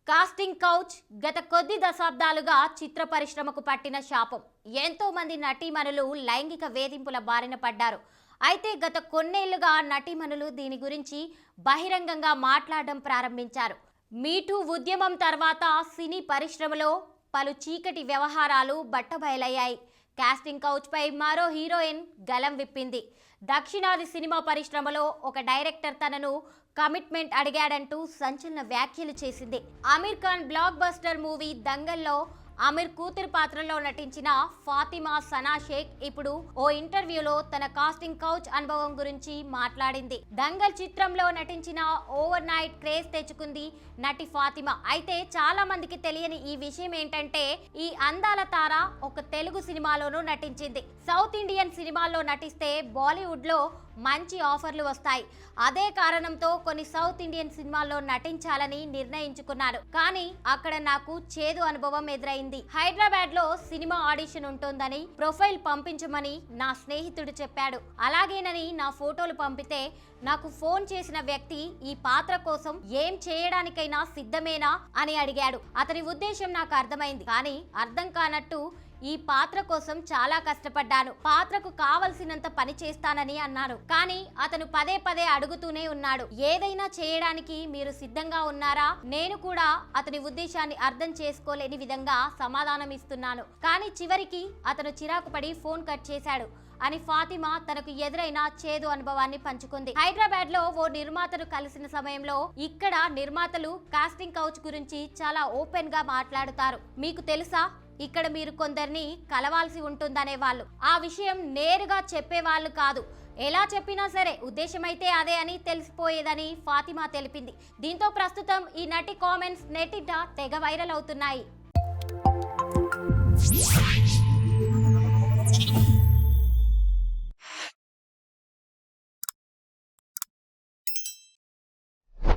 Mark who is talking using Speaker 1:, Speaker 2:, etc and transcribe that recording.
Speaker 1: Casting couch గత కొద్ది దశాబ్దాలుగా చిత్ర పరిశ్రమకు పట్టిన శాపం. ఎంతో మంది నటీమణులు లైంగిక వేధింపుల బారిన పడ్డారు. అయితే గత కొన్నేళ్లుగా నటీమణులు దీని గురించి బహిరంగంగా మాట్లాడడం ప్రారంభించారు. మీటూ ఉద్యమం తర్వాత సినీ పరిశ్రమలో పలు చీకటి వ్యవహారాలు బట్టబయలయ్యాయి. కాస్టింగ్ కౌచ్ పై మరో హీరోయిన్ గలం విప్పింది. దక్షిణాది సినిమా పరిశ్రమలో ఒక డైరెక్టర్ తనను కమిట్మెంట్ అడిగాడంటూ సంచలన వ్యాఖ్యలు చేసింది. Aamir Khan blockbuster movie దంగల్లో అమీర్ కూతురు పాత్రలో నటించిన ఫాతిమా సనా షేక్ ఇప్పుడు ఓ ఇంటర్వ్యూలో తన కాస్టింగ్ కౌచ్ అనుభవం గురించి మాట్లాడింది. దంగల్ చిత్రంలో నటించిన ఓవర్ నైట్ క్రేజ్ తెచ్చుకుంది నటి ఫాతిమా. అయితే చాలా మందికి తెలియని ఈ విషయం ఏంటంటే, ఈ అందాల తార ఒక తెలుగు సినిమాలోనూ నటించింది. సౌత్ ఇండియన్ సినిమాల్లో నటిస్తే బాలీవుడ్ లో మంచి ఆఫర్లు వస్తాయి. అదే కారణంతో కొన్ని సౌత్ ఇండియన్ సినిమాల్లో నటించాలని నిర్ణయించుకున్నాను. కానీ అక్కడ నాకు చేదు అనుభవం ఎదురైంది. హైదరాబాద్ లో సినిమా ఆడిషన్ ఉంటుందని ప్రొఫైల్ పంపించమని నా స్నేహితుడు చెప్పాడు. అలాగేనని నా ఫోటోలు పంపితే నాకు ఫోన్ చేసిన వ్యక్తి ఈ పాత్ర కోసం ఏం చేయడానికైనా సిద్ధమేనా అని అడిగాడు. అతని ఉద్దేశం నాకు అర్థమైంది. కానీ అర్థం కానట్టు ఈ పాత్ర కోసం చాలా కష్టపడ్డాను, పాత్రకు కావలసినంత పని చేస్తానని అన్నాను. కానీ అతను పదే పదే అడుగుతూనే ఉన్నాడు, ఏదైనా చేయడానికి మీరు సిద్ధంగా ఉన్నారా? నేను కూడా అతని ఉద్దేశాన్ని అర్థం చేసుకోలేని విధంగా సమాధానం ఇస్తున్నాను. కానీ చివరికి అతను చిరాకు పడి ఫోన్ కట్ చేశాడు అని ఫాతిమా తనకు ఎదురైన చేదు అనుభవాన్ని పంచుకుంది. హైదరాబాద్ లో ఓ నిర్మాతను కలిసిన సమయంలో ఇక్కడ నిర్మాతలు కాస్టింగ్ కౌచ్ గురించి చాలా ఓపెన్ గా మాట్లాడుతారు. మీకు తెలుసా, ఇక్కడ మీరు కొందరిని కలవాల్సి ఉంటుందనే వాళ్ళు. ఆ విషయం నేరుగా చెప్పేవాళ్ళు కాదు. ఎలా చెప్పినా సరే ఉద్దేశమైతే అదే అని తెలిసిపోయేదని ఫాతిమా తెలిపింది. దీంతో ప్రస్తుతం ఈ నటి కామెంట్స్ నెట్టింట తెగ వైరల్ అవుతున్నాయి.